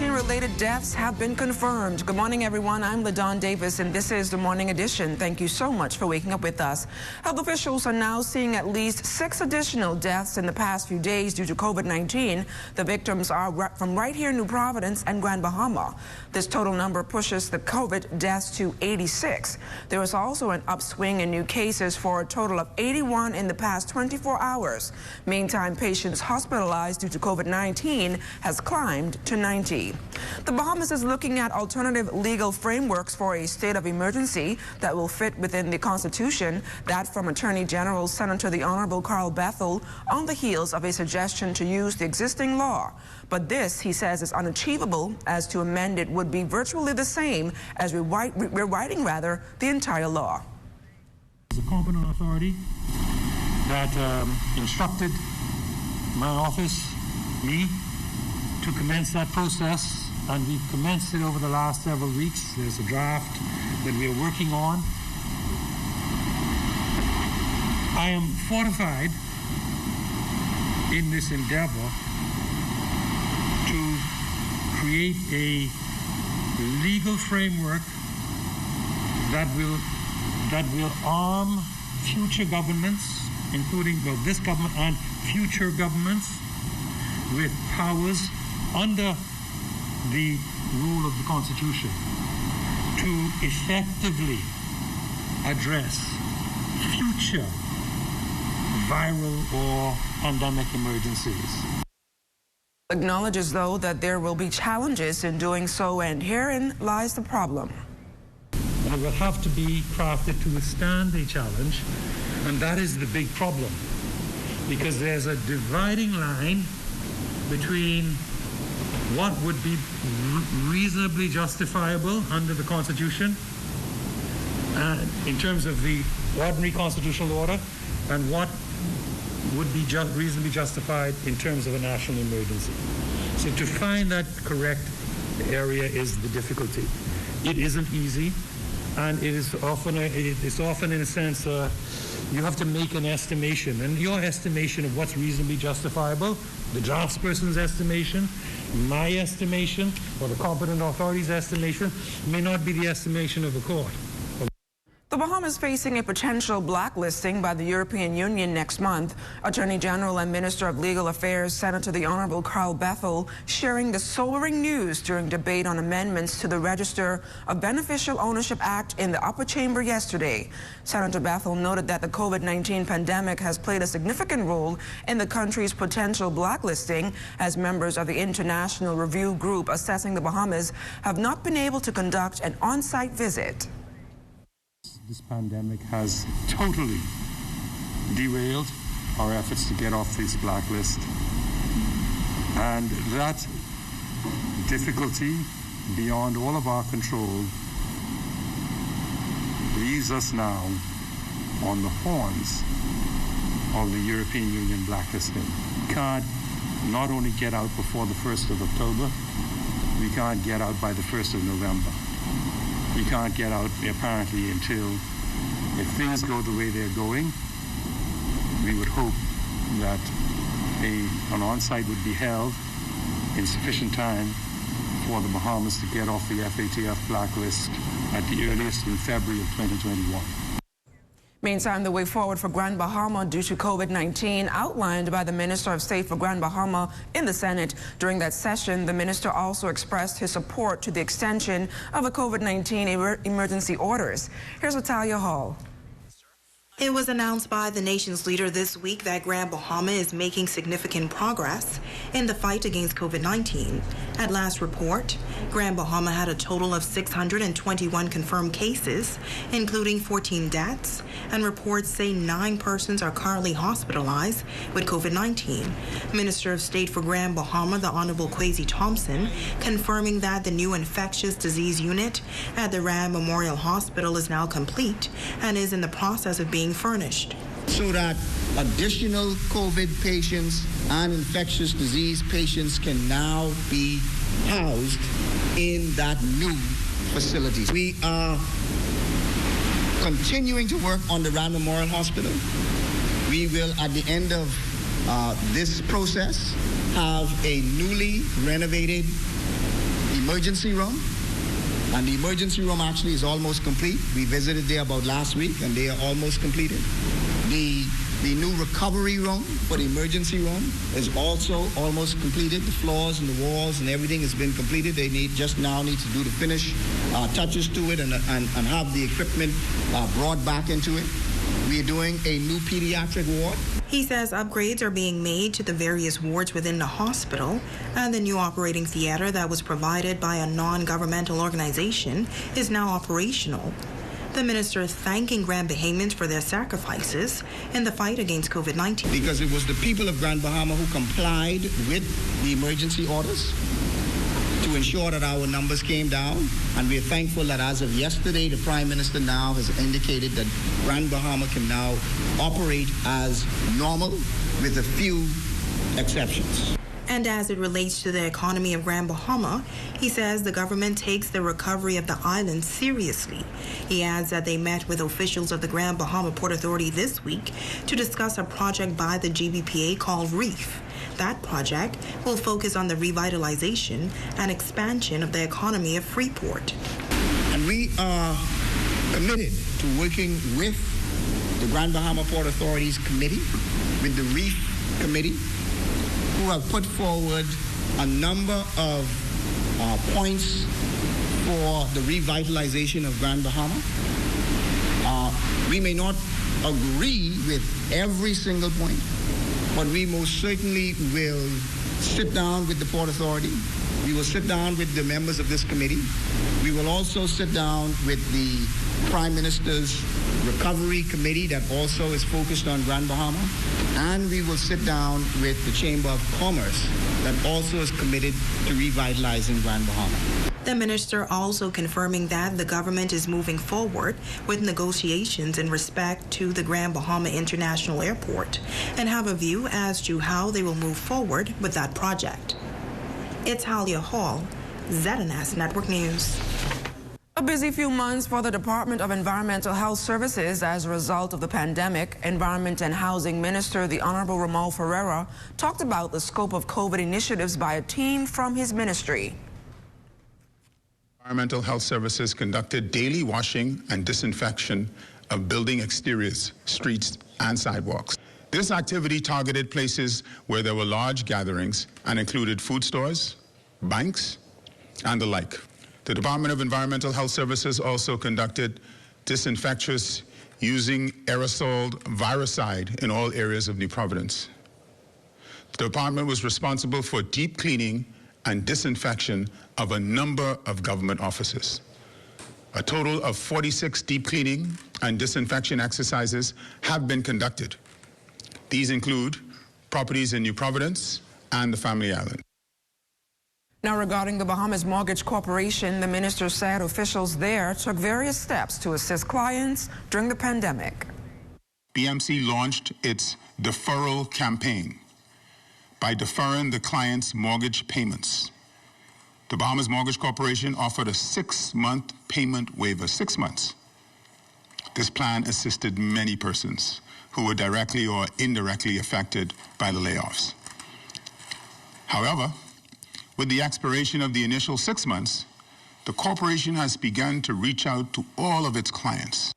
COVID-19 related deaths have been confirmed. Good morning, everyone. I'm LaDawn Davis, and this is the Morning Edition. Thank you so much for waking up with us. Health officials are now seeing at least 6 additional deaths in the past few days due to COVID-19. The victims are from right here in New Providence and Grand Bahama. This total number pushes the COVID deaths to 86. There is also an upswing in new cases for a total of 81 in the past 24 hours. Meantime, patients hospitalized due to COVID-19 has climbed to 90. The Bahamas is looking at alternative legal frameworks for a state of emergency that will fit within the Constitution. That from Attorney General Senator the Honorable Carl Bethel on the heels of a suggestion to use the existing law. But this, he says, is unachievable, as to amend it would be virtually the same as rewriting the entire law. The competent authority that instructed my office, me, to commence that process, and we've commenced it over the last several weeks. There's a draft that we are working on. I am fortified in this endeavor to create a legal framework that will arm future governments, including this government and future governments, with powers under the rule of the Constitution to effectively address future viral or pandemic emergencies. Acknowledges, though, that there will be challenges in doing so, and herein lies the problem. It will have to be crafted to withstand a challenge, and that is the big problem, because there's a dividing line between what would be reasonably justifiable under the Constitution in terms of the ordinary constitutional order, and what would be reasonably justified in terms of a national emergency. So to find that correct area is the difficulty. It isn't easy, and it's often in a sense you have to make an estimation, and your estimation of what's reasonably justifiable, the draftsperson's estimation, my estimation, or the competent authority's estimation, may not be the estimation of the court. The Bahamas facing a potential blacklisting by the European Union next month. Attorney General and Minister of Legal Affairs Senator the Honorable Carl Bethel sharing the sobering news during debate on amendments to the Register of Beneficial Ownership Act in the upper chamber yesterday. Senator Bethel noted that the COVID-19 pandemic has played a significant role in the country's potential blacklisting, as members of the International Review Group assessing the Bahamas have not been able to conduct an on-site visit. This pandemic has totally derailed our efforts to get off this blacklist. And that difficulty, beyond all of our control, leaves us now on the horns of the European Union blacklisting. We can't not only get out before the 1st of October, we can't get out by the 1st of November. We can't get out apparently until, if things go the way they're going, we would hope that an on-site would be held in sufficient time for the Bahamas to get off the FATF blacklist at the earliest in February of 2021. Meantime, the way forward for Grand Bahama due to COVID-19 outlined by the Minister of State for Grand Bahama in the Senate. During that session, the minister also expressed his support to the extension of the COVID-19 emergency orders. Here's Natalia Hall. It was announced by the nation's leader this week that Grand Bahama is making significant progress in the fight against COVID-19. At last report, Grand Bahama had a total of 621 confirmed cases, including 14 deaths, and reports say 9 persons are currently hospitalized with COVID-19. Minister of State for Grand Bahama, the Honorable Kwesi Thompson, confirming that the new infectious disease unit at the Rand Memorial Hospital is now complete and is in the process of being furnished. So that additional COVID patients and infectious disease patients can now be housed in that new facility. We are continuing to work on the Rand Memorial Hospital. We will, at the end of this process, have a newly renovated emergency room. And the emergency room actually is almost complete. We visited there about last week, and they are almost completed. The new recovery room for the emergency room is also almost completed. The floors and the walls and everything has been completed. They just now need to do the finish touches to it and have the equipment brought back into it. We are doing a new pediatric ward. He says upgrades are being made to the various wards within the hospital, and the new operating theater that was provided by a non-governmental organization is now operational. The minister thanking Grand Bahamians for their sacrifices in the fight against COVID-19. Because it was the people of Grand Bahama who complied with the emergency orders to ensure that our numbers came down. And we are thankful that as of yesterday, the Prime Minister now has indicated that Grand Bahama can now operate as normal with a few exceptions. And as it relates to the economy of Grand Bahama, he says the government takes the recovery of the island seriously. He adds that they met with officials of the Grand Bahama Port Authority this week to discuss a project by the GBPA called REEF. That project will focus on the revitalization and expansion of the economy of Freeport. And we are committed to working with the Grand Bahama Port Authority's committee, with the REEF committee, who have put forward a number of points for the revitalization of Grand Bahama. We may not agree with every single point, but we most certainly will sit down with the Port Authority. We will sit down with the members of this committee. We will also sit down with the Prime Minister's Recovery Committee that also is focused on Grand Bahama. And we will sit down with the Chamber of Commerce that also is committed to revitalizing Grand Bahama. The minister also confirming that the government is moving forward with negotiations in respect to the Grand Bahama International Airport and have a view as to how they will move forward with that project. It's Halia Hall, ZNS Network News. A busy few months for the Department of Environmental Health Services as a result of the pandemic. Environment and Housing Minister, the Honorable Ramon Ferreira, talked about the scope of COVID initiatives by a team from his ministry. Environmental Health Services conducted daily washing and disinfection of building exteriors, streets, and sidewalks. This activity targeted places where there were large gatherings and included food stores, banks, and the like. The Department of Environmental Health Services also conducted disinfections using aerosol viricide in all areas of New Providence. The department was responsible for deep cleaning and disinfection of a number of government offices. A total of 46 deep cleaning and disinfection exercises have been conducted. These include properties in New Providence and the Family Island. Now, regarding the Bahamas Mortgage Corporation, the minister said officials there took various steps to assist clients during the pandemic. BMC launched its deferral campaign by deferring the client's mortgage payments. The Bahamas Mortgage Corporation offered a 6-month payment waiver, 6 months. This plan assisted many persons who were directly or indirectly affected by the layoffs. However, with the expiration of the initial 6 months, the corporation has begun to reach out to all of its clients.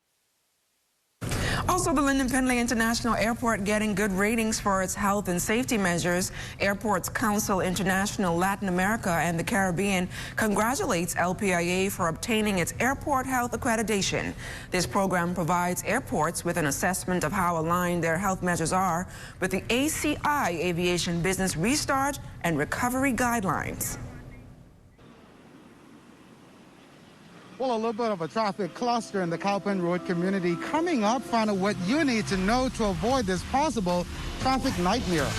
Also, the Lyndon Pendley International Airport getting good ratings for its health and safety measures. Airports Council International Latin America and the Caribbean congratulates LPIA for obtaining its airport health accreditation. This program provides airports with an assessment of how aligned their health measures are with the ACI Aviation Business Restart and Recovery Guidelines. Well, a little bit of a traffic cluster in the Cowpen Road community. Coming up, find out what you need to know to avoid this possible traffic nightmare.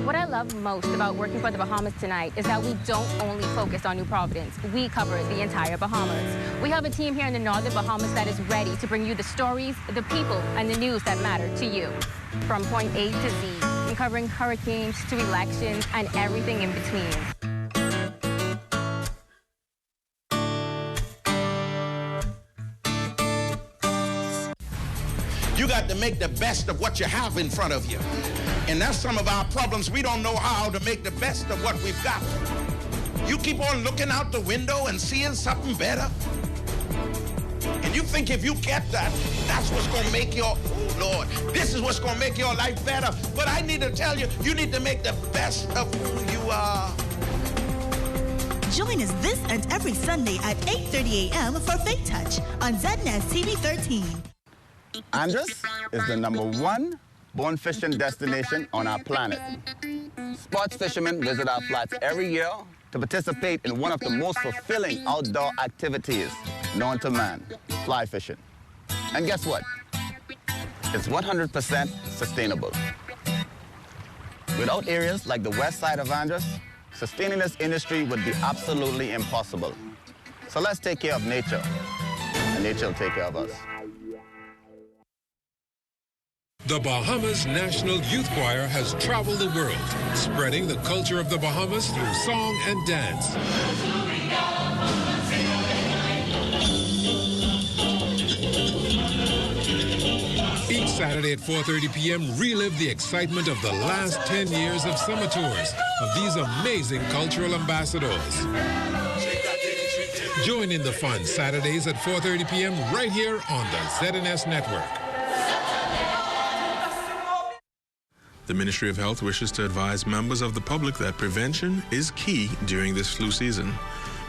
What I love most about working for the Bahamas tonight is that we don't only focus on New Providence. We cover the entire Bahamas. We have a team here in the northern Bahamas that is ready to bring you the stories, the people, and the news that matter to you. From point A to Z, and covering hurricanes to elections and everything in between. You got to make the best of what you have in front of you. And that's some of our problems. We don't know how to make the best of what we've got. You keep on looking out the window and seeing something better. And you think if you get that, that's what's going to make your, oh Lord, this is what's going to make your life better. But I need to tell you, you need to make the best of who you are. Join us this and every Sunday at 8:30 a.m. for Faith Touch on ZNS TV 13. Andros is the #1 bone fishing destination on our planet. Sports fishermen visit our flats every year to participate in one of the most fulfilling outdoor activities known to man, fly fishing. And guess what? It's 100% sustainable. Without areas like the west side of Andros, sustaining this industry would be absolutely impossible. So let's take care of nature, and nature will take care of us. The Bahamas National Youth Choir has traveled the world, spreading the culture of the Bahamas through song and dance. Each Saturday at 4:30 p.m., relive the excitement of the last 10 years of summer tours of these amazing cultural ambassadors. Join in the fun Saturdays at 4:30 p.m. right here on the ZNS Network. The Ministry of Health wishes to advise members of the public that prevention is key during this flu season.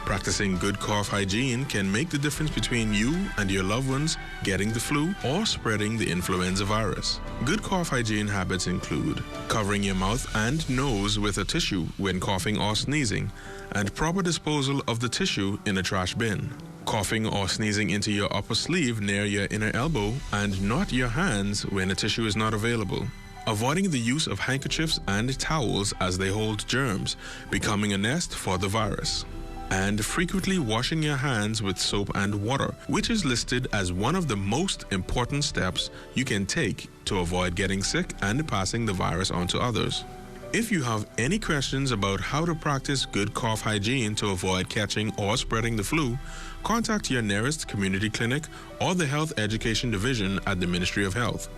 Practicing good cough hygiene can make the difference between you and your loved ones getting the flu or spreading the influenza virus. Good cough hygiene habits include covering your mouth and nose with a tissue when coughing or sneezing, and proper disposal of the tissue in a trash bin. Coughing or sneezing into your upper sleeve near your inner elbow and not your hands when a tissue is not available. Avoiding the use of handkerchiefs and towels as they hold germs, becoming a nest for the virus. And frequently washing your hands with soap and water, which is listed as one of the most important steps you can take to avoid getting sick and passing the virus on to others. If you have any questions about how to practice good cough hygiene to avoid catching or spreading the flu, contact your nearest community clinic or the Health Education Division at the Ministry of Health.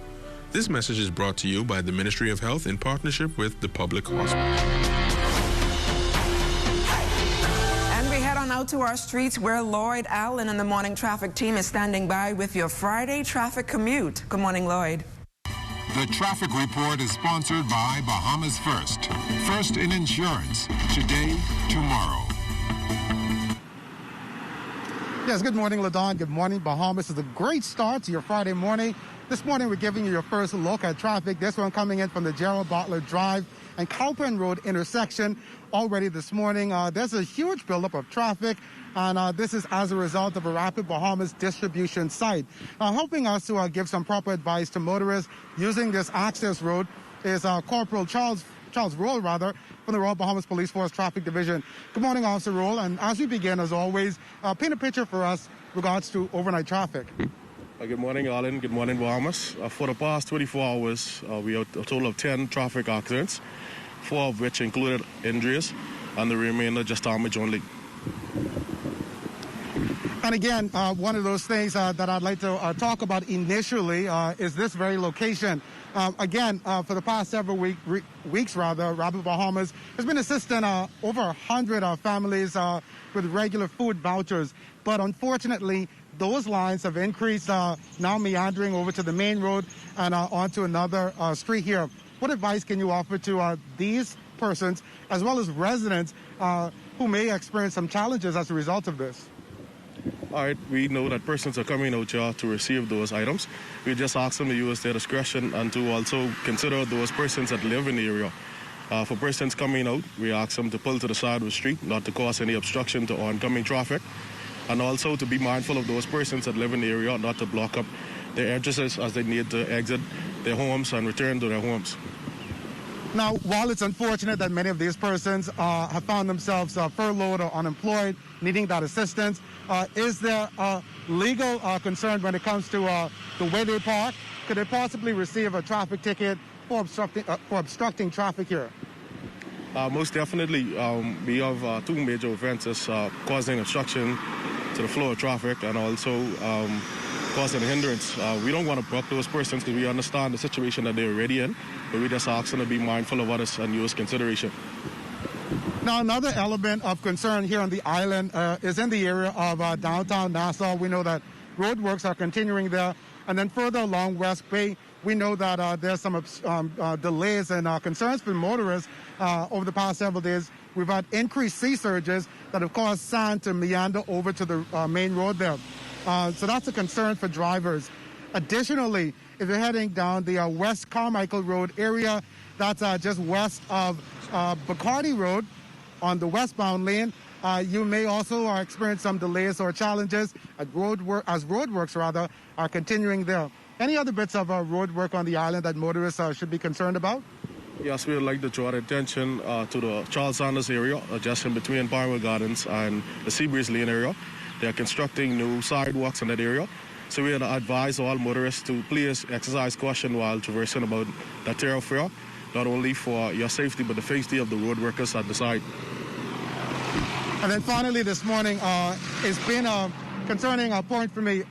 This message is brought to you by the Ministry of Health in partnership with the Public Hospital. And we head on out to our streets where Lloyd Allen and the morning traffic team is standing by with your Friday traffic commute. Good morning, Lloyd. The traffic report is sponsored by Bahamas First. First in insurance. Today, tomorrow. Yes, good morning, LaDon. Good morning, Bahamas. It's a great start to your Friday morning. This morning, we're giving you your first look at traffic. This one coming in from the Gerald Butler Drive and Cowpen Road intersection already this morning. There's a huge buildup of traffic, and this is as a result of a Rapid Bahamas distribution site. Helping us to give some proper advice to motorists using this access road is Corporal Charles Roll, from the Royal Bahamas Police Force Traffic Division. Good morning, Officer Roll. And as we begin, as always, paint a picture for us regards to overnight traffic. Good morning, Alan. Good morning, Bahamas. For the past 24 hours, we had a total of 10 traffic accidents, 4 of which included injuries, and the remainder just damage only. And again, one of those things that I'd like to talk about initially is this very location. Again, for the past several weeks, Rapid Bahamas has been assisting over 100 families with regular food vouchers. But unfortunately, those lines have increased, now meandering over to the main road and onto another street here. What advice can you offer to these persons, as well as residents who may experience some challenges as a result of this? All right, we know that persons are coming out here to receive those items. We just ask them to use their discretion and to also consider those persons that live in the area. For persons coming out, we ask them to pull to the side of the street, not to cause any obstruction to oncoming traffic, and also to be mindful of those persons that live in the area, not to block up their entrances as they need to exit their homes and return to their homes. Now, while it's unfortunate that many of these persons have found themselves furloughed or unemployed, needing that assistance, is there a legal concern when it comes to the way they park? Could they possibly receive a traffic ticket for obstructing traffic here? Most definitely. We have 2 major offenses causing obstruction to the flow of traffic and also causing a hindrance. We don't want to block those persons because we understand the situation that they're already in, but we just ask them to be mindful of others and use consideration. Now, another element of concern here on the island is in the area of downtown Nassau. We know that roadworks are continuing there. And then further along West Bay, we know that there's some delays and concerns for motorists over the past several days. We've had increased sea surges that have caused sand to meander over to the main road there. So that's a concern for drivers. Additionally, if you're heading down the West Carmichael Road area, that's just west of Bacardi Road on the westbound lane, you may also experience some delays or challenges as roadworks are continuing there. Any other bits of road work on the island that motorists should be concerned about? Yes, we would like to draw attention to the Charles Sanders area, just in between Pinewood Gardens and the Seabreeze Lane area. They are constructing new sidewalks in that area. So we would advise all motorists to please exercise caution while traversing about that thoroughfare, not only for your safety, but the safety of the road workers at the site. And then finally this morning, it's been a concerning point for me.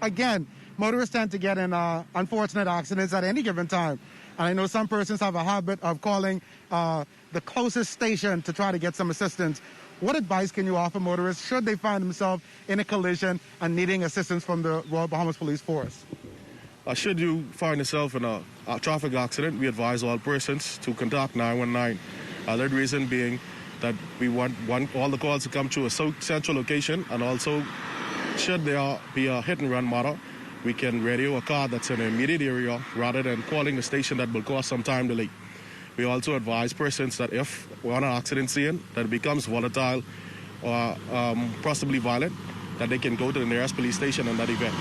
Again, motorists tend to get in unfortunate accidents at any given time. And I know some persons have a habit of calling the closest station to try to get some assistance. What advice can you offer motorists should they find themselves in a collision and needing assistance from the Royal Bahamas Police Force? Should you find yourself in a traffic accident, we advise all persons to contact 919. That reason being that we want all the calls to come to a central location, and also should there be a hit-and-run matter, we can radio a car that's in the immediate area rather than calling the station that will cause some time delay. We also advise persons that if we're on an accident scene that becomes volatile or possibly violent, that they can go to the nearest police station in that event.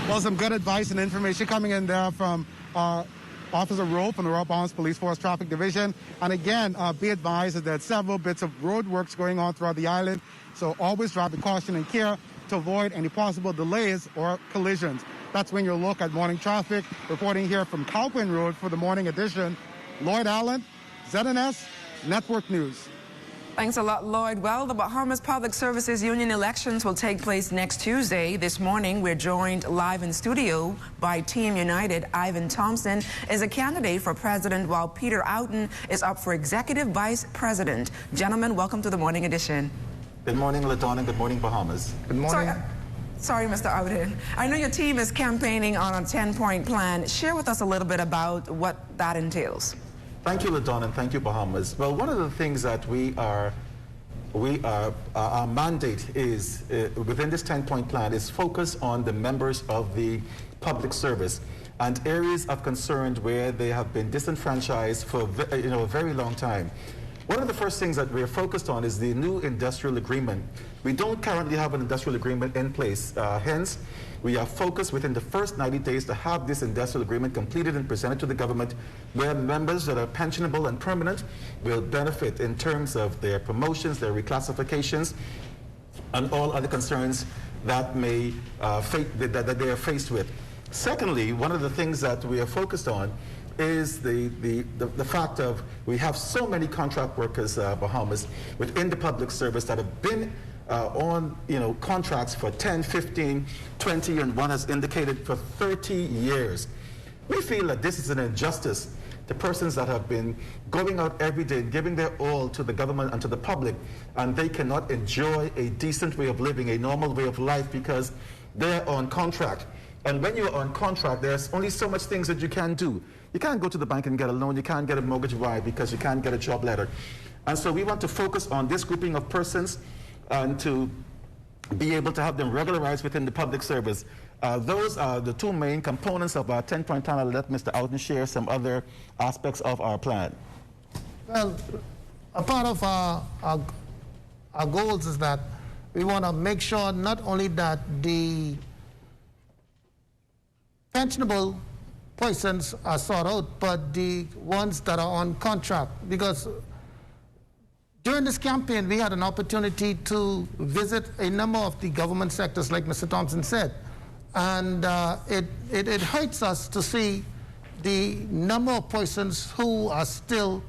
Well, some good advice and information coming in there from Officer Rowe from the Royal Bahamas Police Force Traffic Division. And again, be advised that there are several bits of road works going on throughout the island, so always drive with caution and care to avoid any possible delays or collisions. That's when you'll look at morning traffic. Reporting here from Cowpen Road for the morning edition, Lloyd Allen, ZNS Network News. Thanks a lot, Lloyd. Well, the Bahamas Public Services Union elections will take place next Tuesday. This morning, we're joined live in studio by Team United. Ivan Thompson is a candidate for president, while Peter Outen is up for executive vice president. Gentlemen, welcome to the morning edition. Good morning, LaDawn, and good morning, Bahamas. Good morning. Sorry, Mr. Outen. I know your team is campaigning on a 10-point plan. Share with us a little bit about what that entails. Thank you, LaDawn, and thank you, Bahamas. Well, one of the things that our mandate is within this 10-point plan is focus on the members of the public service and areas of concern where they have been disenfranchised for a very long time. One of the first things that we are focused on is the new industrial agreement. We don't currently have an industrial agreement in place. Hence, we are focused within the first 90 days to have this industrial agreement completed and presented to the government, where members that are pensionable and permanent will benefit in terms of their promotions, their reclassifications, and all other concerns that that they are faced with. Secondly, one of the things that we are focused on is the fact of we have so many contract workers, Bahamas, within the public service that have been on contracts for 10, 15, 20, and one has indicated for 30 years. We feel that this is an injustice to persons that have been going out every day, giving their all to the government and to the public, and they cannot enjoy a decent way of living, a normal way of life, because they're on contract. And when you're on contract, there's only so much things that you can do. You can't go to the bank and get a loan. You can't get a mortgage ride because you can't get a job letter. And so we want to focus on this grouping of persons and to be able to have them regularized within the public service. Those are the two main components of our 10-point plan. I'll let Mr. Outen share some other aspects of our plan. Well, a part of our goals is that we want to make sure not only that the pensionable persons are sought out, but the ones that are on contract. Because during this campaign, we had an opportunity to visit a number of the government sectors, like Mr. Thompson said. And it hurts us to see the number of persons who are still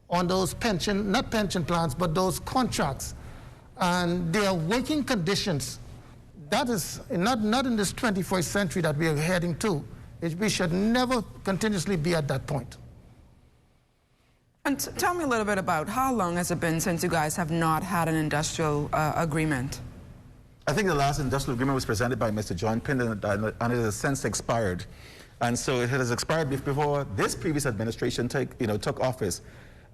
on those not pension plans, but those contracts. And their working conditions that is not in this 21st century that we are heading to. We should never continuously be at that point. And tell me a little bit about how long has it been since you guys have not had an industrial agreement? I think the last industrial agreement was presented by Mr. John Pindon, and it has since expired. And so it has expired before this previous administration took office.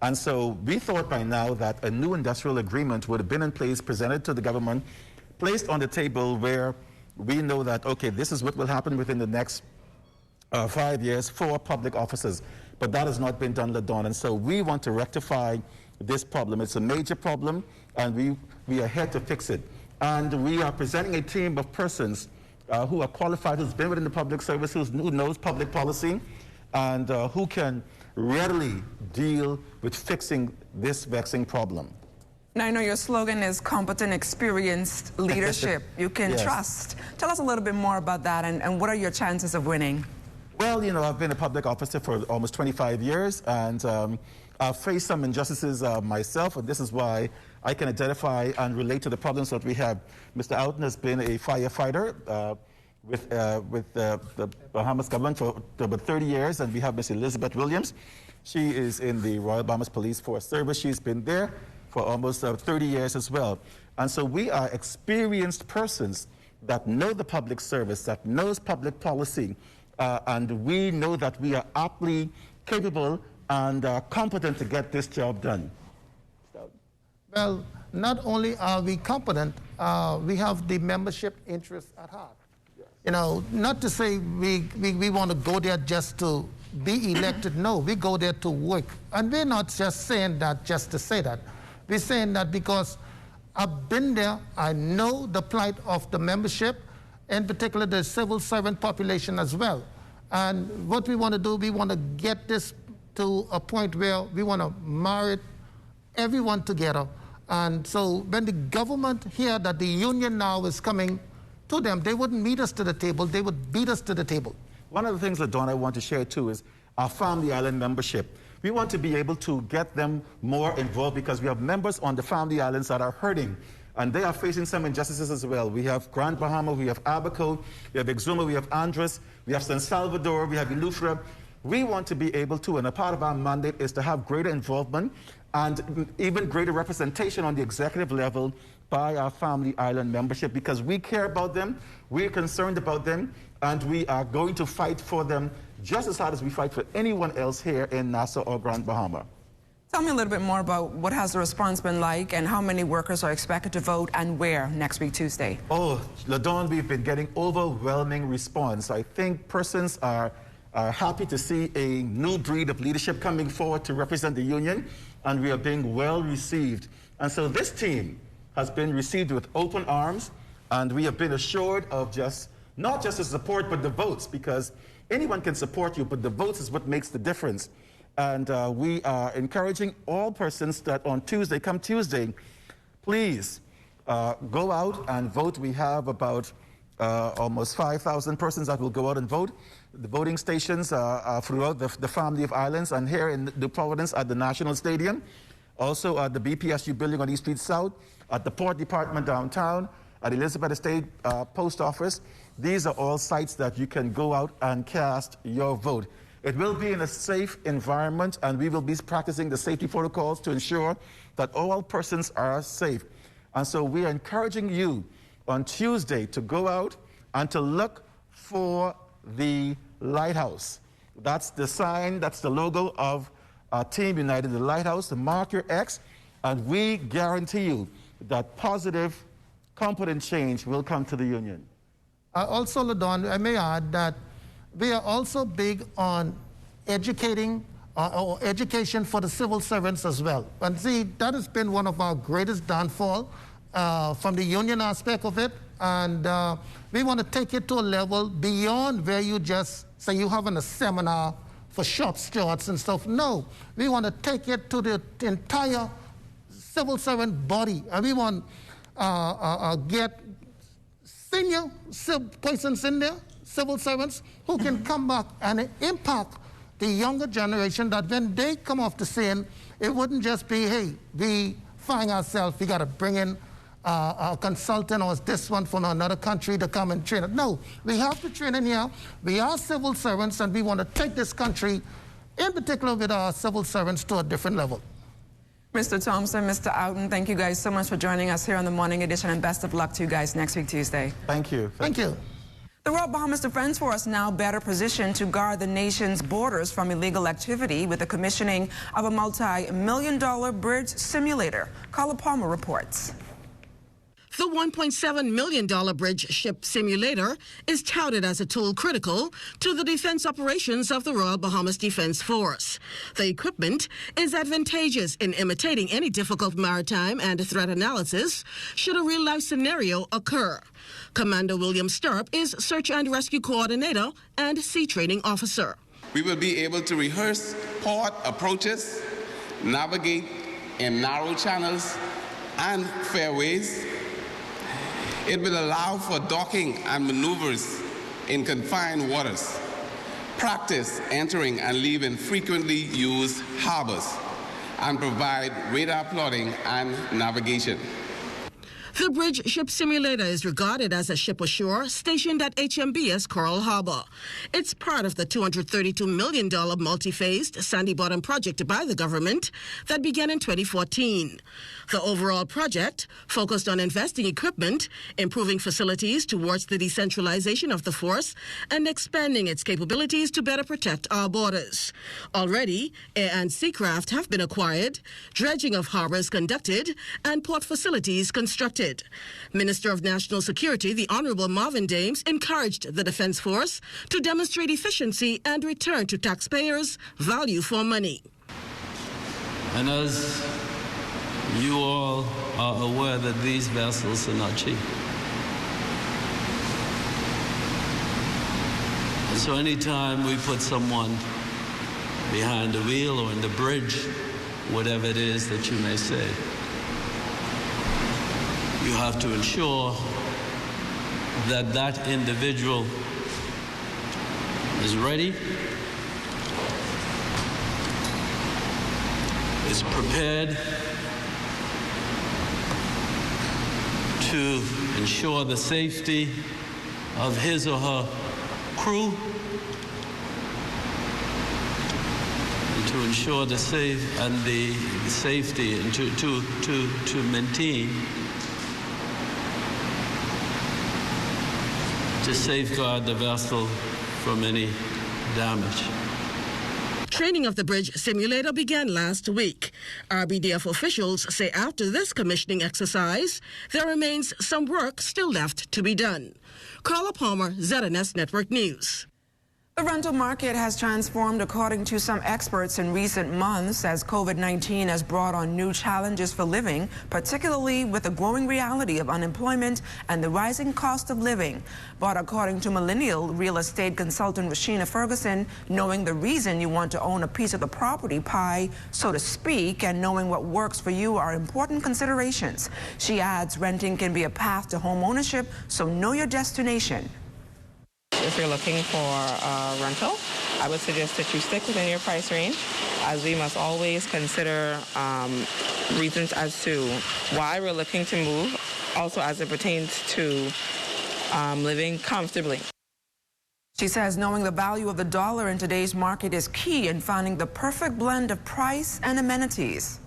And so we thought by now that a new industrial agreement would have been in place, presented to the government, placed on the table where we know that, okay, this is what will happen within the next 5 years for public officers. But that has not been done, LaDawn. And so we want to rectify this problem. It's a major problem, and we are here to fix it. And we are presenting a team of persons who are qualified, who's been within the public service, who knows public policy, and who can readily deal with fixing this vexing problem. Now, I know your slogan is competent, experienced leadership you can Yes. trust. Tell us a little bit more about that, and what are your chances of winning? Well, I've been a public officer for almost 25 years, and I've faced some injustices myself, and this is why I can identify and relate to the problems that we have. Mr. Alton has been a firefighter with the Bahamas government for about 30 years, and we have Ms. Elizabeth Williams. She is in the Royal Bahamas Police Force Service. She's been there for almost 30 years as well. And so we are experienced persons that know the public service, that knows public policy, and we know that we are aptly capable and competent to get this job done. Well, not only are we competent, we have the membership interests at heart. Not to say we want to go there just to be elected. No, we go there to work. And we're not just saying that just to say that. We're saying that because I've been there, I know the plight of the membership, in particular the civil servant population as well. And what we want to do, we want to get this to a point where we want to marry everyone together. And so when the government hear that the union now is coming to them, they wouldn't meet us to the table, they would beat us to the table. One of the things that, Dawn, I want to share too is our Family Island membership. We want to be able to get them more involved because we have members on the Family Islands that are hurting, and they are facing some injustices as well. We have Grand Bahama, we have Abaco, we have Exuma, we have Andres, we have San Salvador, we have Eleuthera. We want to be able to, and a part of our mandate is to have greater involvement and even greater representation on the executive level by our Family Island membership, because we care about them, we're concerned about them, and we are going to fight for them just as hard as we fight for anyone else here in Nassau or Grand Bahama. Tell me a little bit more about what has the response been like and how many workers are expected to vote and where next week, Tuesday. Oh, LaDawn, we've been getting overwhelming response. I think persons are happy to see a new breed of leadership coming forward to represent the union, and we are being well received. And so this team has been received with open arms, and we have been assured of not just the support, but the votes, because anyone can support you, but the votes is what makes the difference. And we are encouraging all persons that on Tuesday, come Tuesday, please go out and vote. We have about almost 5,000 persons that will go out and vote. The voting stations throughout the family of islands, and here in New Providence at the National Stadium, also at the BPSU building on East Street South, at the Port Department downtown, at Elizabeth Estate Post Office. These are all sites that you can go out and cast your vote. It will be in a safe environment, and we will be practicing the safety protocols to ensure that all persons are safe. And so we are encouraging you on Tuesday to go out and to look for the lighthouse. That's the sign, that's the logo of Team United, the lighthouse, to mark your X, and we guarantee you that positive, competent change will come to the union. Also, LaDawn, I may add that we are also big on educating or education for the civil servants as well. And see, that has been one of our greatest downfall from the union aspect of it. And we want to take it to a level beyond where you just say you're having a seminar for shop stewards and stuff. No, we want to take it to the entire civil servant body. And we want get senior persons in there, civil servants, who can come back and impact the younger generation, that when they come off the scene, it wouldn't just be, hey, we find ourselves, we got to bring in a consultant or this one from another country to come and train it. No, we have to train in here. We are civil servants, and we want to take this country, in particular with our civil servants, to a different level. Mr. Thompson, Mr. Outen, thank you guys so much for joining us here on the Morning Edition, and best of luck to you guys next week, Tuesday. Thank you. Thank you. The Royal Bahamas Defense Force now better positioned to guard the nation's borders from illegal activity with the commissioning of a multi-million-dollar bridge simulator. Carla Palmer reports. The $1.7 million bridge ship simulator is touted as a tool critical to the defense operations of the Royal Bahamas Defense Force. The equipment is advantageous in imitating any difficult maritime and threat analysis should a real-life scenario occur. Commander William Stirrup is Search and Rescue Coordinator and Sea Training Officer. We will be able to rehearse port approaches, navigate in narrow channels and fairways. It will allow for docking and maneuvers in confined waters, practice entering and leaving frequently used harbors, and provide radar plotting and navigation. The bridge ship simulator is regarded as a ship ashore stationed at HMBS Coral Harbor. It's part of the $232 million multi-phased sandy bottom project by the government that began in 2014. The overall project focused on investing equipment, improving facilities towards the decentralization of the force, and expanding its capabilities to better protect our borders. Already, air and sea craft have been acquired, dredging of harbors conducted, and port facilities constructed. Minister of National Security, the Honorable Marvin Dames, encouraged the Defense Force to demonstrate efficiency and return to taxpayers value for money. And as you all are aware that these vessels are not cheap. And so anytime we put someone behind the wheel or in the bridge, whatever it is that you may say, you have to ensure that that individual is ready, is prepared to ensure the safety of his or her crew, and to ensure the safety and to maintain, to safeguard the vessel from any damage. Training of the bridge simulator began last week. RBDF officials say after this commissioning exercise, there remains some work still left to be done. Carla Palmer, ZNS Network News. The rental market has transformed according to some experts in recent months as COVID-19 has brought on new challenges for living, particularly with the growing reality of unemployment and the rising cost of living. But according to millennial real estate consultant Rashina Ferguson, knowing the reason you want to own a piece of the property pie, so to speak, and knowing what works for you are important considerations. She adds renting can be a path to home ownership, so know your destination. If you're looking for a rental, I would suggest that you stick within your price range, as we must always consider reasons as to why we're looking to move, also as it pertains to living comfortably. She says knowing the value of the dollar in today's market is key in finding the perfect blend of price and amenities.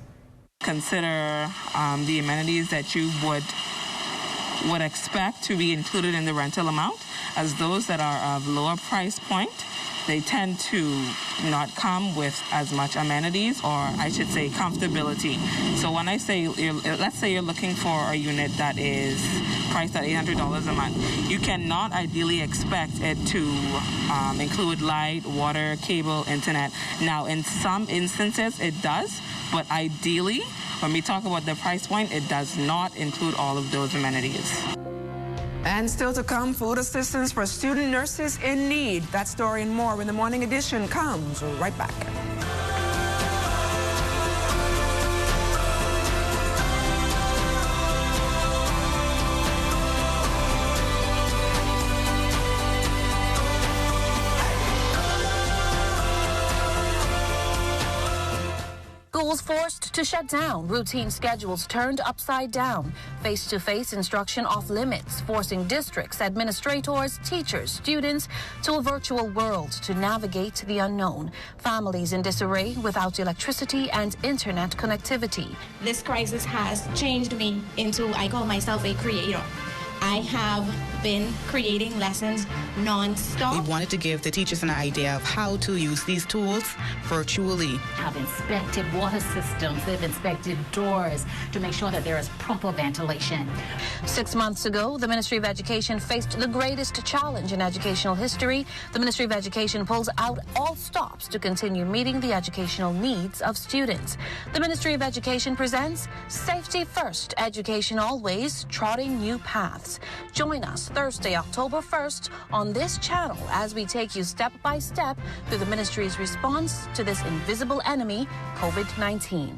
Consider the amenities that you would expect to be included in the rental amount, as those that are of lower price point, they tend to not come with as much amenities, or I should say comfortability. So when I say, let's say you're looking for a unit that is priced at $800 a month, you cannot ideally expect it to include light, water, cable, internet. Now, in some instances it does, but ideally, when we talk about the price point, it does not include all of those amenities. And still to come, food assistance for student nurses in need. That story and more when the Morning Edition comes right back. Schools forced to shut down, routine schedules turned upside down, face-to-face instruction off limits, forcing districts, administrators, teachers, students to a virtual world to navigate the unknown. Families in disarray without electricity and internet connectivity. This crisis has changed me into, I call myself a creator. I have been creating lessons non-stop. We wanted to give the teachers an idea of how to use these tools virtually. Have inspected water systems, they've inspected doors to make sure that there is proper ventilation. 6 months ago, the Ministry of Education faced the greatest challenge in educational history. The Ministry of Education pulls out all stops to continue meeting the educational needs of students. The Ministry of Education presents Safety First, Education Always, Trotting New Paths. Join us Thursday, October 1st on this channel as we take you step by step through the ministry's response to this invisible enemy, COVID-19.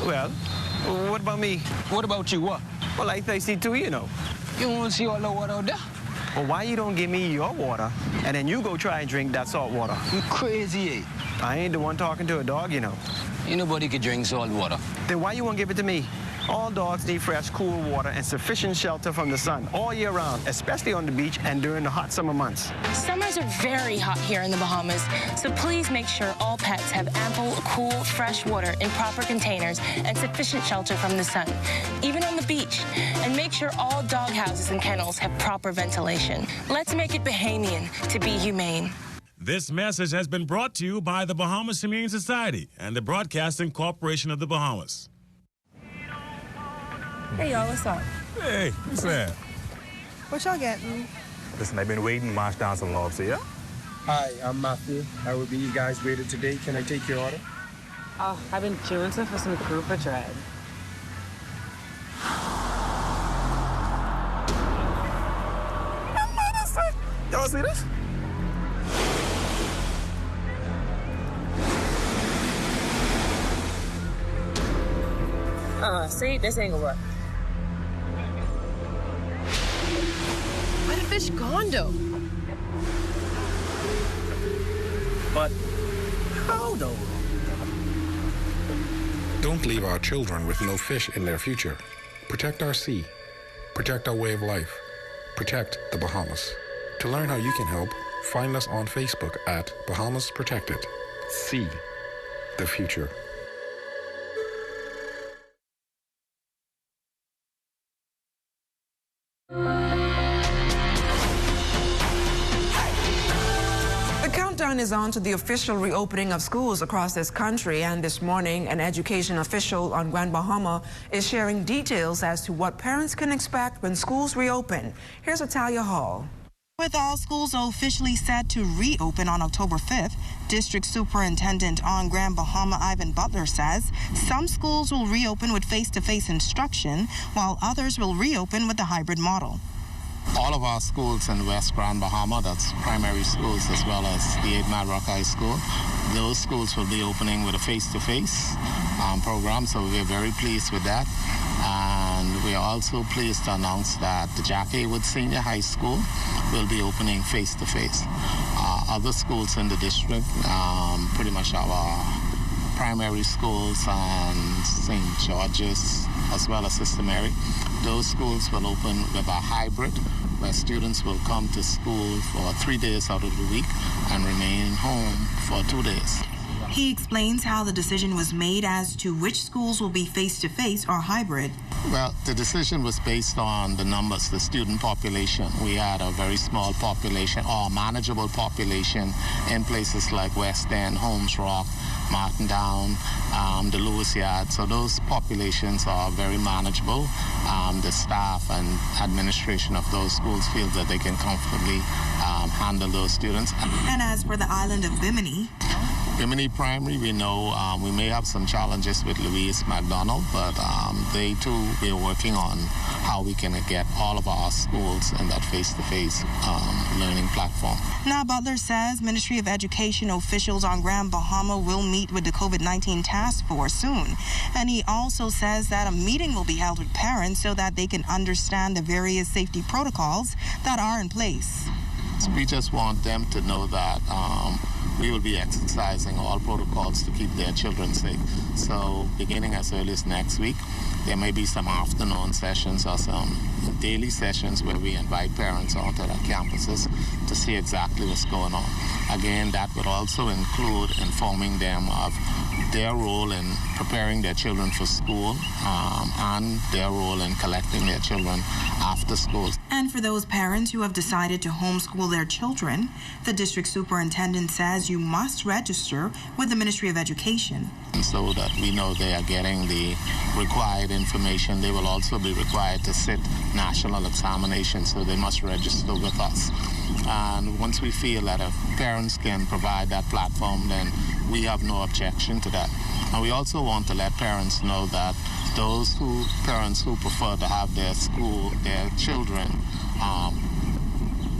Well, what about me? What about you, what? Well, I thirsty too, you know. You want to see all the water out there? Well, why you don't give me your water, and then you go try and drink that salt water? You crazy, eh? I ain't the one talking to a dog, you know. Ain't nobody can drink salt water. Then why you won't give it to me? All dogs need fresh, cool water and sufficient shelter from the sun all year round, especially on the beach and during the hot summer months. Summers are very hot here in the Bahamas, so please make sure all pets have ample, cool, fresh water in proper containers and sufficient shelter from the sun, even on the beach. And make sure all dog houses and kennels have proper ventilation. Let's make it Bahamian to be humane. This message has been brought to you by the Bahamas Humane Society and the Broadcasting Corporation of the Bahamas. Hey, y'all, what's up? Hey, what's that? What y'all getting? Listen, I've been waiting to march down some lobster, yeah? Hi, I'm Matthew. I will be you guys' waiter today. Can I take your order? Oh, I've been queuing for some grouper tread. Y'all see this? See, this ain't gonna work. Where the fish gone, though? But how, though? Don't leave our children with no fish in their future. Protect our sea. Protect our way of life. Protect the Bahamas. To learn how you can help, find us on Facebook at Bahamas Protected. Sea, the future. Is on to the official reopening of schools across this country, and this morning an education official on Grand Bahama is sharing details as to what parents can expect when schools reopen. Here's Atalia Hall. With all schools officially set to reopen on October 5th, District Superintendent on Grand Bahama Ivan Butler says some schools will reopen with face-to-face instruction, while others will reopen with the hybrid model. All of our schools in West Grand Bahama, that's primary schools as well as the 8 Mile Rock High School, those schools will be opening with a face-to-face program, so we're very pleased with that. And we are also pleased to announce that the Jack Haywood Senior High School will be opening face-to-face. Other schools in the district, pretty much our primary schools and St. George's as well as Sister Mary, those schools will open with a hybrid where students will come to school for 3 days out of the week and remain home for 2 days. He explains how the decision was made as to which schools will be face-to-face or hybrid. Well, the decision was based on the numbers, the student population. We had a very small population, or manageable population, in places like West End, Holmes Rock, Martin Down, the Lewis Yard. So those populations are very manageable. The staff and administration of those schools feel that they can comfortably handle those students. And as for the island of Bimini, Bimini Primary, we know we may have some challenges with Louise McDonald, but they too, we're working on how we can get all of our schools in that face-to-face learning platform. Now, Butler says Ministry of Education officials on Grand Bahama will meet with the COVID-19 task force soon. And he also says that a meeting will be held with parents so that they can understand the various safety protocols that are in place. So we just want them to know that we will be exercising all protocols to keep their children safe. So beginning as early as next week, there may be some afternoon sessions or some daily sessions where we invite parents onto their campuses to see exactly what's going on. Again, that would also include informing them of their role in preparing their children for school and their role in collecting their children after school. And for those parents who have decided to homeschool their children, the district superintendent says you must register with the Ministry of Education. So that we know they are getting the required information. They will also be required to sit national examinations, so they must register with us. And once we feel that if parents can provide that platform, then we have no objection to that. And we also want to let parents know that those parents who prefer to have their children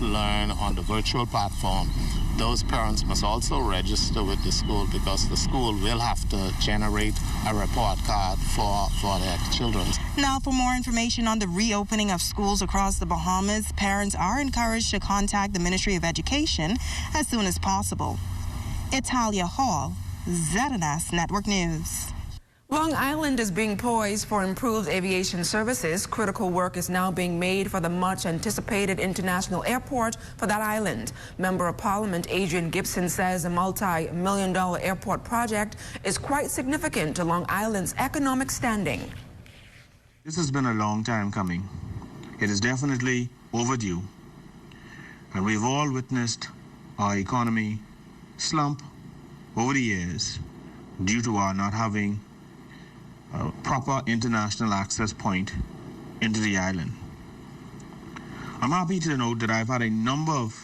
learn on the virtual platform, those parents must also register with the school, because the school will have to generate a report card for their children. Now, for more information on the reopening of schools across the Bahamas, parents are encouraged to contact the Ministry of Education as soon as possible. Italia Hall, ZNS Network News. Long Island is being poised for improved aviation services. Critical work is now being made for the much-anticipated international airport for that island. Member of Parliament Adrian Gibson says a multi-million-dollar airport project is quite significant to Long Island's economic standing. This has been a long time coming. It is definitely overdue. And we've all witnessed our economy slump over the years due to our not having a proper international access point into the island. I'm happy to note that I've had a number of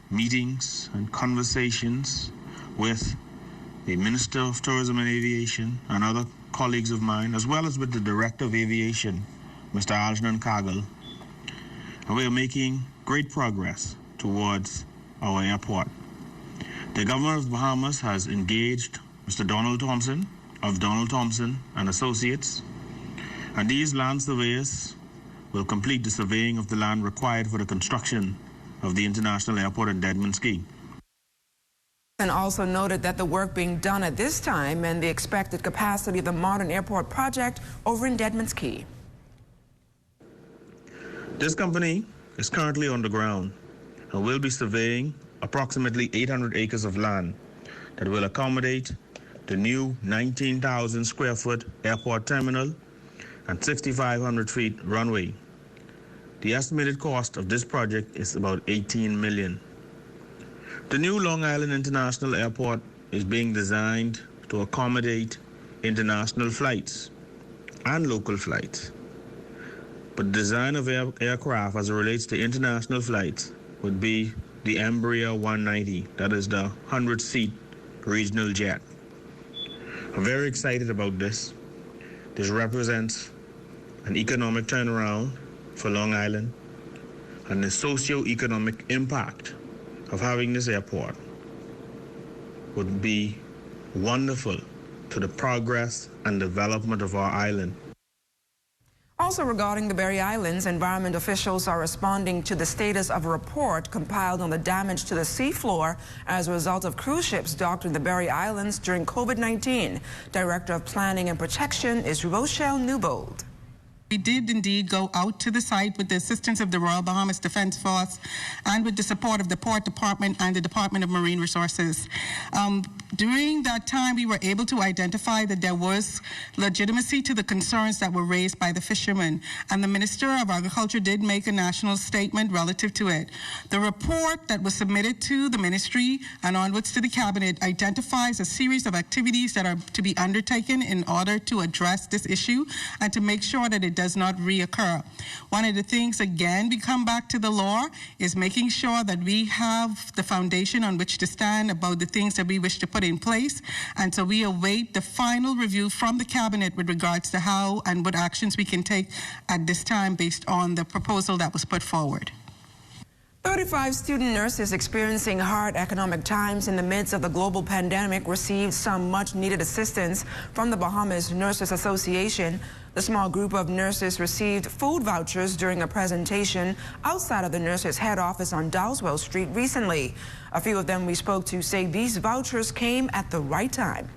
meetings and conversations with the Minister of Tourism and Aviation and other colleagues of mine, as well as with the Director of Aviation, Mr. Algernon Cargill. And we are making great progress towards our airport. The Governor of the Bahamas has engaged Mr. Donald Thompson of Donald Thompson and Associates, and these land surveyors will complete the surveying of the land required for the construction of the international airport in Deadman's Key. And also noted that the work being done at this time and the expected capacity of the modern airport project over in Deadman's Key. This company is currently on the ground and will be surveying approximately 800 acres of land that will accommodate the new 19,000 square foot airport terminal and 6,500 feet runway. The estimated cost of this project is about $18 million. The new Long Island International Airport is being designed to accommodate international flights and local flights. But the design of aircraft as it relates to international flights would be the Embraer 190, that is the 100-seat regional jet. I'm very excited about this. This represents an economic turnaround for Long Island and the socio-economic impact of having this airport would be wonderful to the progress and development of our island. Also regarding the Berry Islands, environment officials are responding to the status of a report compiled on the damage to the seafloor as a result of cruise ships docked in the Berry Islands during COVID-19. Director of Planning and Protection is Rochelle Newbold. We did indeed go out to the site with the assistance of the Royal Bahamas Defence Force and with the support of the Port Department and the Department of Marine Resources. During that time, we were able to identify that there was legitimacy to the concerns that were raised by the fishermen, and the Minister of Agriculture did make a national statement relative to it. The report that was submitted to the Ministry and onwards to the Cabinet identifies a series of activities that are to be undertaken in order to address this issue and to make sure that it does not reoccur. One of the things, again, we come back to the law, is making sure that we have the foundation on which to stand about the things that we wish to put in place. And so we await the final review from the Cabinet with regards to how and what actions we can take at this time based on the proposal that was put forward. 35 student nurses experiencing hard economic times in the midst of the global pandemic received some much-needed assistance from the Bahamas Nurses Association. The small group of nurses received food vouchers during a presentation outside of the nurses' head office on Dowswell Street recently. A few of them we spoke to say these vouchers came at the right time.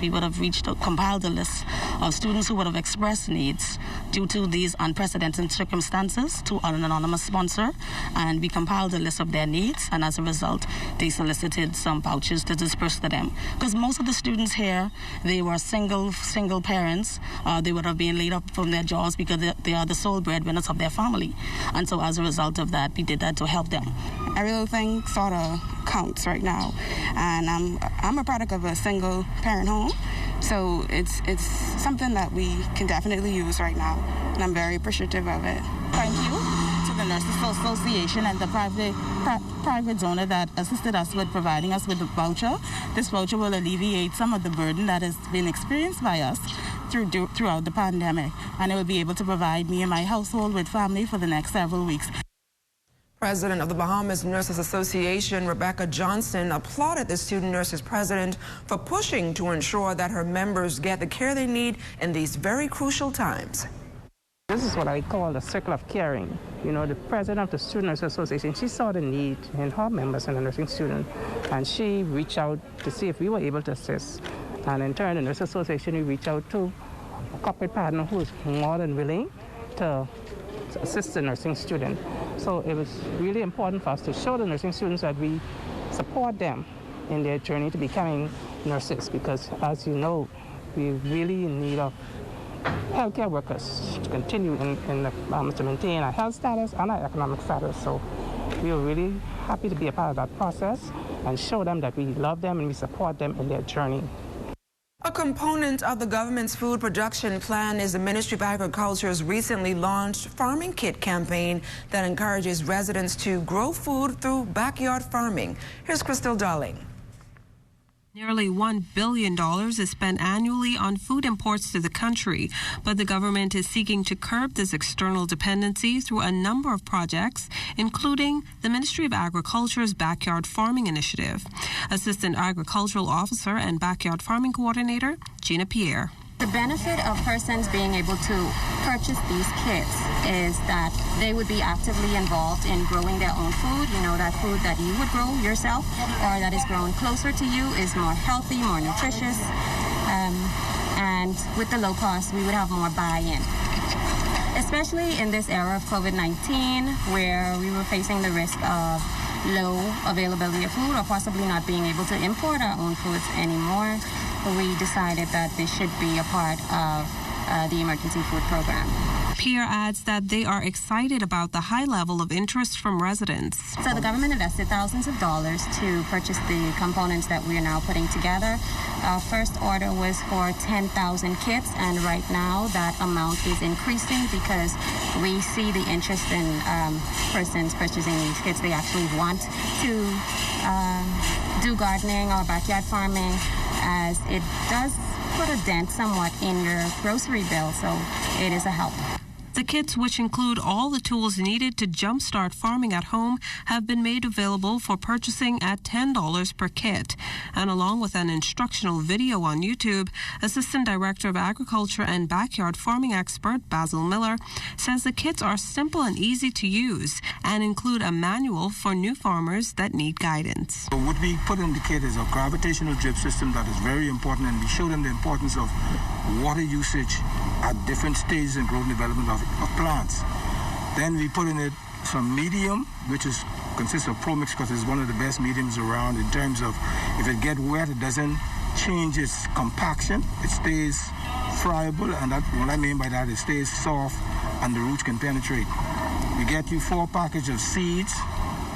We would have compiled a list of students who would have expressed needs due to these unprecedented circumstances to an anonymous sponsor, and we compiled a list of their needs, and as a result, they solicited some vouchers to disperse to them. Because most of the students here, they were single parents. They would have been laid up from their jobs because they are the sole breadwinners of their family. And so as a result of that, we did that to help them. Everything sort of counts right now, and I'm a product of a single parent home, so it's something that we can definitely use right now, and I'm very appreciative of it. Thank you to the Nurses Association and the private donor that assisted us with providing us with the voucher. This voucher will alleviate some of the burden that has been experienced by us throughout the pandemic, and it will be able to provide me and my household with family for the next several weeks. President of the Bahamas Nurses Association, Rebecca Johnson, applauded the student nurses president for pushing to ensure that her members get the care they need in these very crucial times. This is what I call the circle of caring. You know, the president of the Student Nurses Association, she saw the need in her members and the nursing student, and she reached out to see if we were able to assist. And in turn, the Nurses Association, we reached out to a corporate partner who is more than willing to assist the nursing student. So it was really important for us to show the nursing students that we support them in their journey to becoming nurses, because as you know, we're really in need of healthcare workers to continue to maintain our health status and our economic status. So we are really happy to be a part of that process and show them that we love them and we support them in their journey. A component of the government's food production plan is the Ministry of Agriculture's recently launched Farming Kit campaign that encourages residents to grow food through backyard farming. Here's Crystal Darling. Nearly $1 billion is spent annually on food imports to the country, but the government is seeking to curb this external dependency through a number of projects, including the Ministry of Agriculture's Backyard Farming Initiative. Assistant Agricultural Officer and Backyard Farming Coordinator, Gina Pierre. The benefit of persons being able to purchase these kits is that they would be actively involved in growing their own food. You know, that food that you would grow yourself or that is grown closer to you is more healthy, more nutritious, and with the low cost, we would have more buy-in. Especially in this era of COVID-19, where we were facing the risk of low availability of food or possibly not being able to import our own foods anymore, we decided that this should be a part of the emergency food program. Pierre adds that they are excited about the high level of interest from residents. So the government invested thousands of dollars to purchase the components that we are now putting together. Our first order was for 10,000 kits, and right now that amount is increasing because we see the interest in persons purchasing these kits. They actually want to do gardening or backyard farming, as it does put a dent somewhat in your grocery bill, so it is a help. The kits, which include all the tools needed to jumpstart farming at home, have been made available for purchasing at $10 per kit. And along with an instructional video on YouTube, Assistant Director of Agriculture and Backyard Farming expert Basil Miller says the kits are simple and easy to use and include a manual for new farmers that need guidance. So what we put in the kit is a gravitational drip system that is very important, and we show them the importance of water usage at different stages in growth and development of plants. Then we put in it some medium, which consists of Pro Mix because it's one of the best mediums around in terms of if it gets wet, it doesn't change its compaction. It stays friable, and what I mean by that, it stays soft and the roots can penetrate. We get you 4 packages of seeds.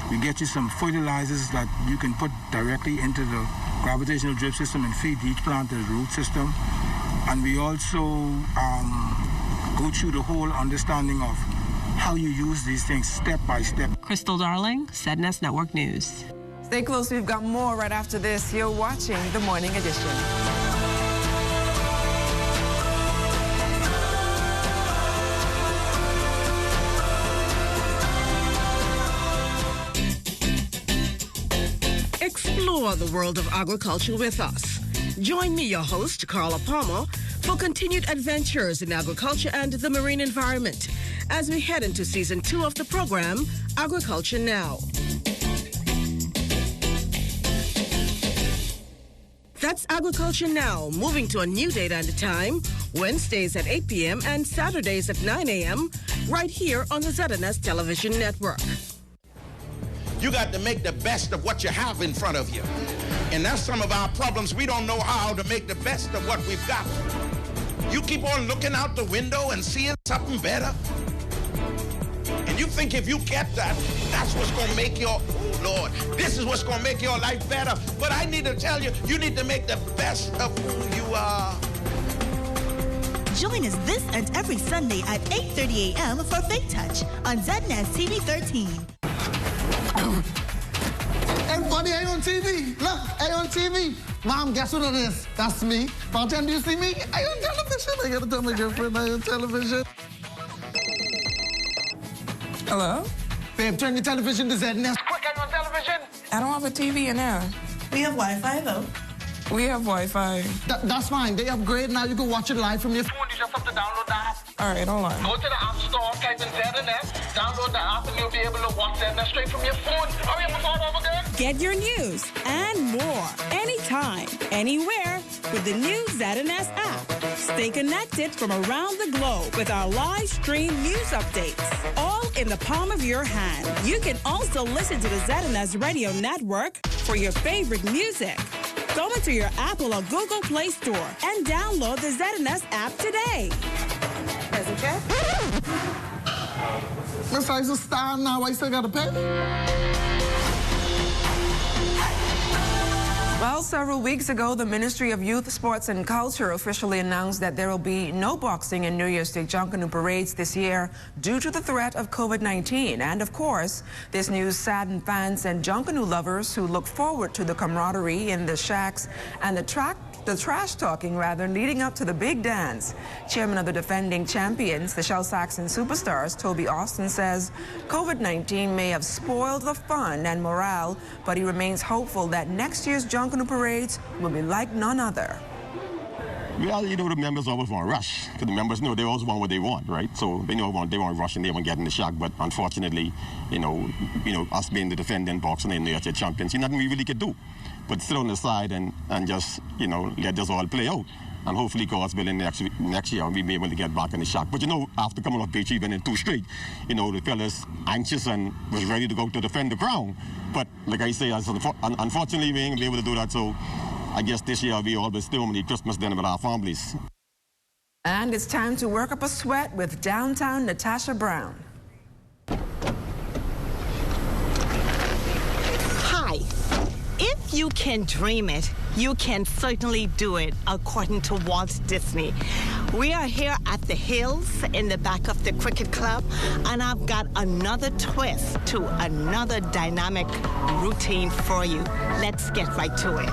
We get you some fertilizers that you can put directly into the gravitational drip system and feed each plant to the root system. And we also go through the whole understanding of how you use these things step by step. Crystal Darling, ZNS Network News. Stay close, we've got more right after this. You're watching The Morning Edition. Explore the world of agriculture with us. Join me, your host, Carla Palmer, for continued adventures in agriculture and the marine environment as we head into Season 2 of the program, Agriculture Now. That's Agriculture Now, moving to a new date and time, Wednesdays at 8 p.m. and Saturdays at 9 a.m., right here on the ZNS Television Network. You got to make the best of what you have in front of you. And that's some of our problems. We don't know how to make the best of what we've got. You keep on looking out the window and seeing something better. And you think if you get that, that's what's going to make your, oh Lord, this is what's going to make your life better. But I need to tell you, you need to make the best of who you are. Join us this and every Sunday at 8:30 a.m. for Faith Touch on ZNS TV 13. Everybody, I on TV. Look, I on TV. Mom, guess what it is? That's me. Bartender, do you see me? I on television. I gotta tell my girlfriend I on television. Hello? Babe, turn your television to ZNS. Quick, I on television. I don't have a TV in there. We have Wi-Fi, though. We have Wi-Fi. That's fine. They upgrade now. You can watch it live from your phone. You just have to download the app. All right, hold on. Go to the App Store, type in ZNS, download the app, and you'll be able to watch ZNS straight from your phone. Hurry up and start over again. Get your news and more anytime, anywhere with the new ZNS app. Stay connected from around the globe with our live stream news updates, all in the palm of your hand. You can also listen to the ZNS Radio Network for your favorite music. Go into your Apple or Google Play Store and download the ZNS app today. Present check? Miss I's a star now. I still gotta pay. Well, several weeks ago, the Ministry of Youth, Sports and Culture officially announced that there will be no boxing in New Year's Day Junkanoo parades this year due to the threat of COVID-19. And of course, this news saddened fans and Junkanoo lovers who look forward to the camaraderie in the shacks and the trash talking leading up to the big dance. Chairman of the defending champions, the Shell Saxon Superstars, Toby Austin, says COVID-19 may have spoiled the fun and morale, but he remains hopeful that next year's Junkanoo parades will be like none other. Well, you know, the members always want to rush, because the members know they always want what they want, right? So they know they want to rush and they want to get in the shock, but unfortunately, you know, us being the defending boxing and the champions, nothing we really could do. But sit on the side and just, let this all play out. And hopefully, God's willing, next year we'll be able to get back in the shock. But, after coming off Beach even in 2 straight, the fellas anxious and was ready to go to defend the crown. But, like I say, unfortunately, we ain't going to be able to do that. So I guess this year we all be still on the Christmas dinner with our families. And it's time to work up a sweat with downtown Natasha Brown. Hi. If you can dream it, you can certainly do it, according to Walt Disney. We are here at the Hills in the back of the cricket club, and I've got another twist to another dynamic routine for you. Let's get right to it.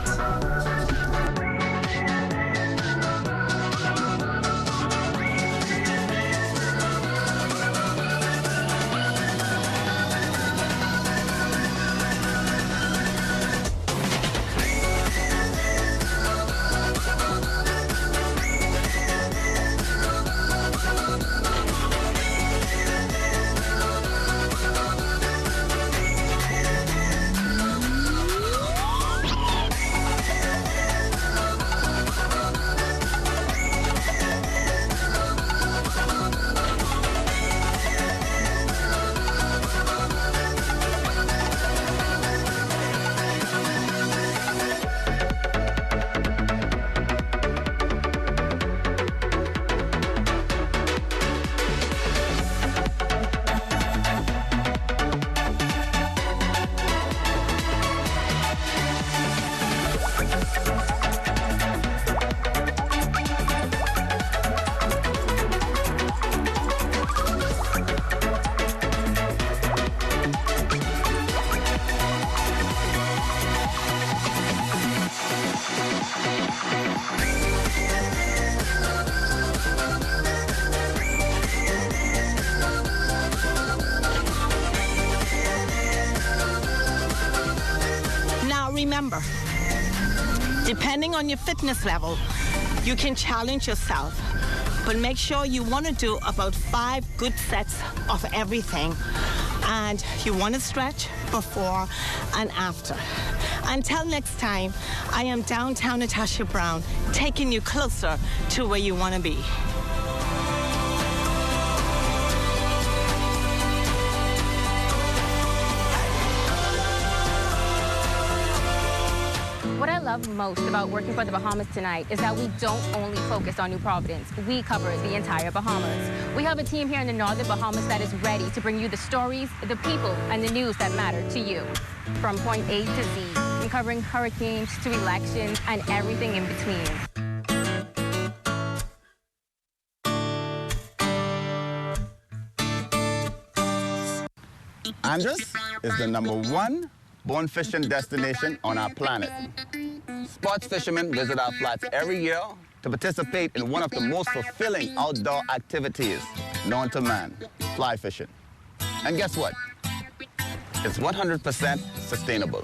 Depending on your fitness level, you can challenge yourself. But make sure you want to do about 5 good sets of everything. And you want to stretch before and after. Until next time, I am downtown Natasha Brown, taking you closer to where you want to be. What I love most about working for the Bahamas tonight is that we don't only focus on New Providence. We cover the entire Bahamas. We have a team here in the northern Bahamas that is ready to bring you the stories, the people, and the news that matter to you. From point A to Z, from covering hurricanes to elections and everything in between. Andros is the #1 bone fishing destination on our planet. Sports fishermen visit our flats every year to participate in one of the most fulfilling outdoor activities known to man, fly fishing. And guess what? It's 100% sustainable.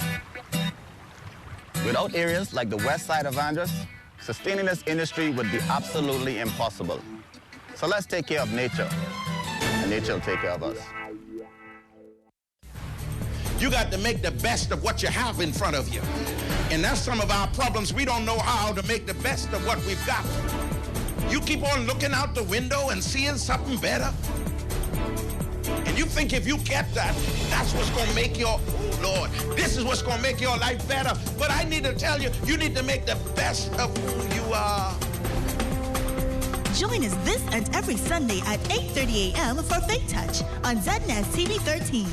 Without areas like the west side of Andros, sustaining this industry would be absolutely impossible. So let's take care of nature, and nature will take care of us. You got to make the best of what you have in front of you. And that's some of our problems. We don't know how to make the best of what we've got. You keep on looking out the window and seeing something better. And you think if you get that, that's what's going to make your, oh Lord, this is what's going to make your life better. But I need to tell you, you need to make the best of who you are. Join us this and every Sunday at 8:30 a.m. for Faith Touch on ZNS TV 13.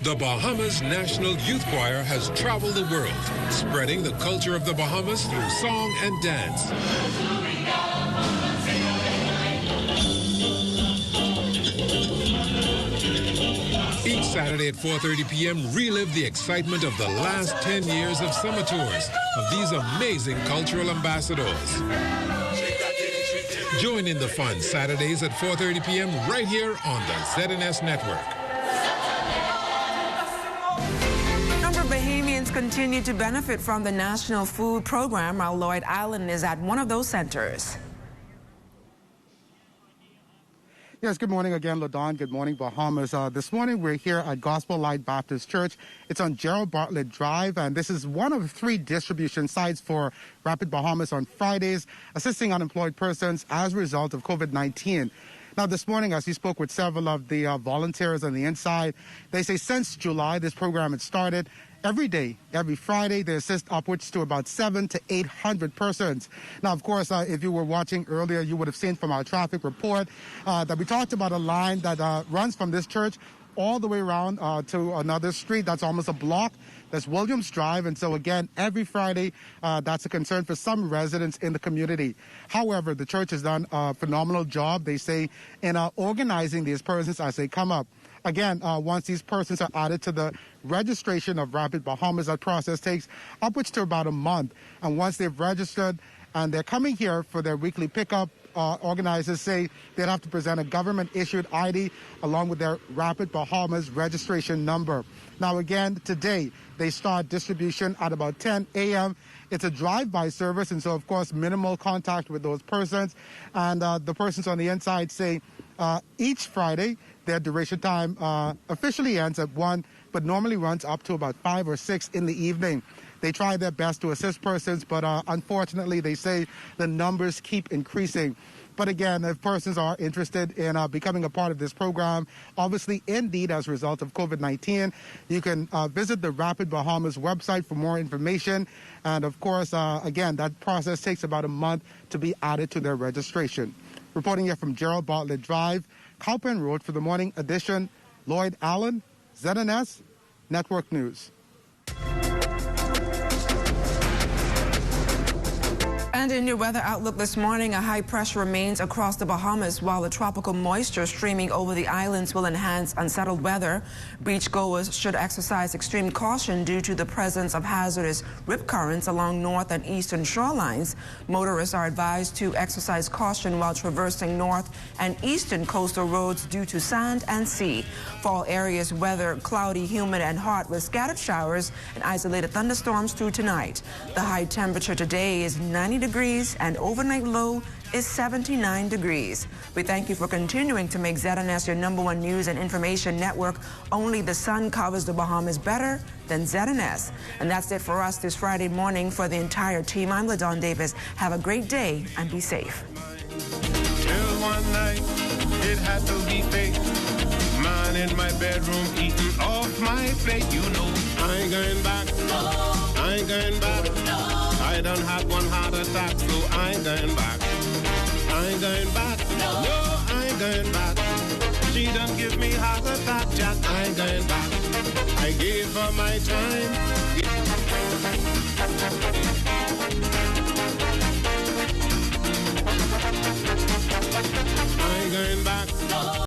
The Bahamas National Youth Choir has traveled the world, spreading the culture of the Bahamas through song and dance. Each Saturday at 4:30 p.m., relive the excitement of the last 10 years of summer tours of these amazing cultural ambassadors. Join in the fun Saturdays at 4:30 p.m. right here on the ZNS Network. Bahamians continue to benefit from the National Food Program. Our Lloyd Allen is at one of those centers. Yes, good morning again, Ladon. Good morning, Bahamas. This morning we're here at Gospel Light Baptist Church. It's on Gerald Bartlett Drive, and this is one of 3 distribution sites for Rapid Bahamas on Fridays, assisting unemployed persons as a result of COVID-19. Now, this morning, as we spoke with several of the volunteers on the inside, they say since July, this program had started. Every day, every Friday, they assist upwards to about 700 to 800 persons. Now, of course, if you were watching earlier, you would have seen from our traffic report that we talked about a line that runs from this church all the way around to another street. That's almost a block. That's Williams Drive. And so, again, every Friday, that's a concern for some residents in the community. However, the church has done a phenomenal job, they say, in organizing these persons as they come up. Again, once these persons are added to the registration of Rapid Bahamas, that process takes upwards to about a month. And once they've registered and they're coming here for their weekly pickup, organizers say they'd have to present a government-issued ID along with their Rapid Bahamas registration number. Now, again, today, they start distribution at about 10 a.m. It's a drive-by service, and so, of course, minimal contact with those persons. And the persons on the inside say each Friday, their duration time officially ends at 1, but normally runs up to about 5 or 6 in the evening. They try their best to assist persons, but unfortunately, they say the numbers keep increasing. But again, if persons are interested in becoming a part of this program, obviously, indeed, as a result of COVID-19, you can visit the Rapid Bahamas website for more information. And of course, again, that process takes about a month to be added to their registration. Reporting here from Gerald Bartlett Drive, Cowpen Road for the morning edition, Lloyd Allen, ZNS Network News. And And in your weather outlook this morning, a high pressure remains across the Bahamas, while the tropical moisture streaming over the islands will enhance unsettled weather. Beachgoers should exercise extreme caution due to the presence of hazardous rip currents along north and eastern shorelines. Motorists are advised to exercise caution while traversing north and eastern coastal roads due to sand and sea. For all areas, weather cloudy, humid, and hot with scattered showers and isolated thunderstorms through tonight. The high temperature today is 90 degrees and overnight low is 79 degrees. We thank you for continuing to make ZNS your #1 news and information network. Only the sun covers the Bahamas better than ZNS. And that's it for us this Friday morning. For the entire team, I'm LaDawn Davis. Have a great day and be safe. Till one night, it had to be fake. Man in my bedroom eating off my plate. You know, I ain't going back. I ain't going back. I done had one heart attack, so I ain't going back. I ain't going back. No, I ain't going back. She done give me heart attack, Jack. I ain't going back. I gave her my time. I ain't going back.